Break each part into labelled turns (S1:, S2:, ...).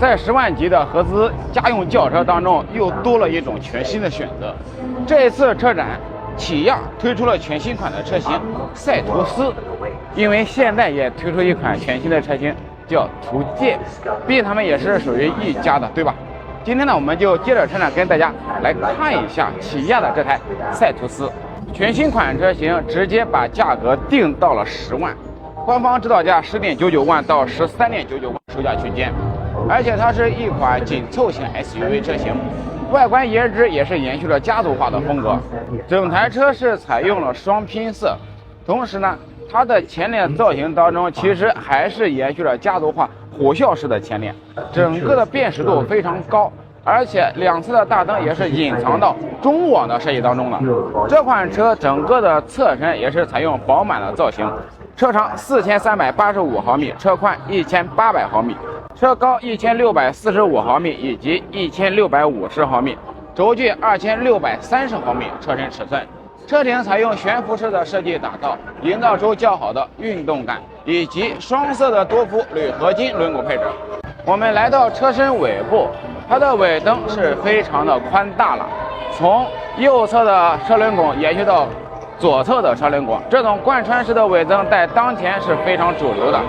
S1: 在10万级的合资家用轿车当中，又多了一种全新的选择。这一次车展，起亚推出了全新款的车型赛图斯，因为现代也推出一款全新的车型叫途界，毕竟他们也是属于一家的，对吧？今天呢，我们就接着车展跟大家来看一下起亚的这台赛图斯全新款车型，直接把价格定到了10万，官方指导价10.99万到13.99万售价区间，而且它是一款紧凑型 SUV 车型，外观颜值也是延续了家族化的风格，整台车是采用了双拼色，同时呢，它的前脸造型当中其实还是延续了家族化虎啸式的前脸，整个的辨识度非常高，而且两侧的大灯也是隐藏到中网的设计当中了。这款车整个的侧身也是采用饱满的造型，车长4385毫米，车宽1800毫米，车高1645毫米以及1650毫米，轴距2630毫米，车身尺寸。车顶采用悬浮式的设计打造，营造出较好的运动感，以及双色的多幅铝合金轮毂配置。我们来到车身尾部，它的尾灯是非常的宽大了，从右侧的车轮毂延续到左侧的车轮毂，这种贯穿式的尾灯在当前是非常主流的，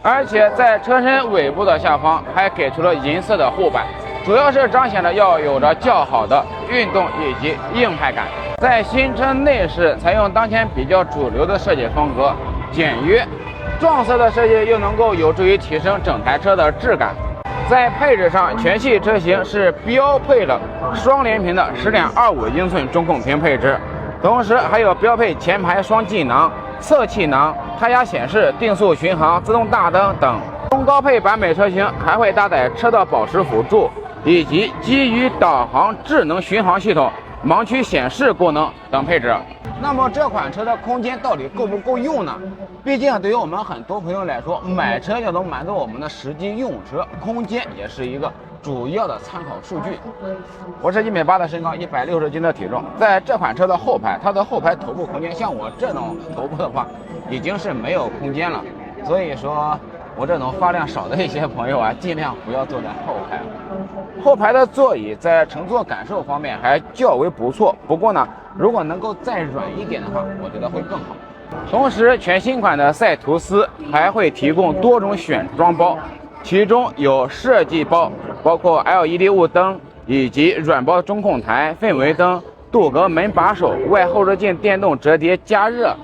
S1: 而且在车身尾部的下方还给出了银色的护板，主要是彰显了要有着较好的运动以及硬派感。在新车内饰采用当前比较主流的设计风格，简约撞色的设计又能够有助于提升整台车的质感。在配置上，全系车型是标配了双联屏的10.25英寸中控屏配置，同时还有标配前排双气囊、侧气囊、胎压显示、定速巡航、自动大灯等。中高配版本车型还会搭载车道保持辅助以及基于导航智能巡航系统、盲区显示功能等配置。那么这款车的空间到底够不够用呢？毕竟对于我们很多朋友来说，买车要能满足我们的实际用车，空间也是一个主要的参考数据。我是1.8米的身高，160斤的体重，在这款车的后排，它的后排头部空间，像我这种头部的话，已经是没有空间了。所以说，我这种发量少的一些朋友啊，尽量不要坐在后排。后排的座椅在乘坐感受方面还较为不错，不过呢，如果能够再软一点的话，我觉得会更好。同时，全新款的赛图斯还会提供多种选装包，其中有设计包，包括 LED 雾灯以及软包中控台、氛围灯、镀铬门把手、外后视镜电动折叠加热，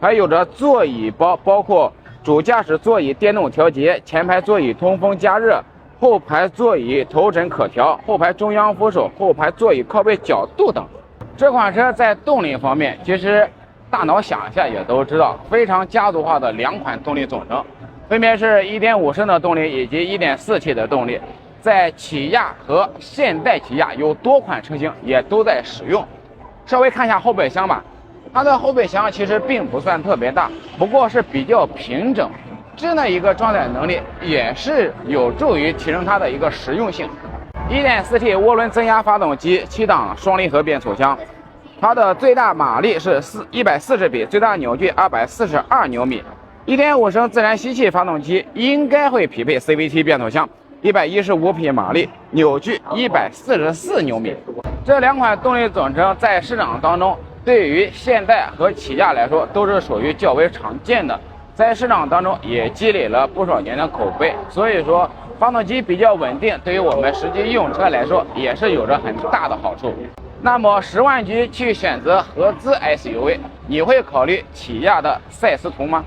S1: 还有着座椅包，包括主驾驶座椅电动调节、前排座椅通风加热、后排座椅头枕可调、后排中央扶手、后排座椅靠背角度等。这款车在动力方面，其实大脑想一下也都知道，非常家族化的2款动力总成，分别是1.5升的动力以及1.4T 的动力。在起亚和现代起亚有多款车型也都在使用。稍微看一下后备箱吧，它的后备箱其实并不算特别大，不过是比较平整，这样的一个装载能力也是有助于提升它的一个实用性。1.4T 涡轮增压发动机，7档双离合变速箱，它的最大马力是140匹，最大扭矩242牛米。1.5升自然吸气发动机应该会匹配 CVT 变速箱，115匹马力，扭矩144牛米。这2款动力总成在市场当中，对于现代和起亚来说都是属于较为常见的，在市场当中也积累了不少年的口碑，所以说发动机比较稳定，对于我们实际用车来说也是有着很大的好处。那么10万级去选择合资 SUV， 你会考虑起亚的赛斯图吗？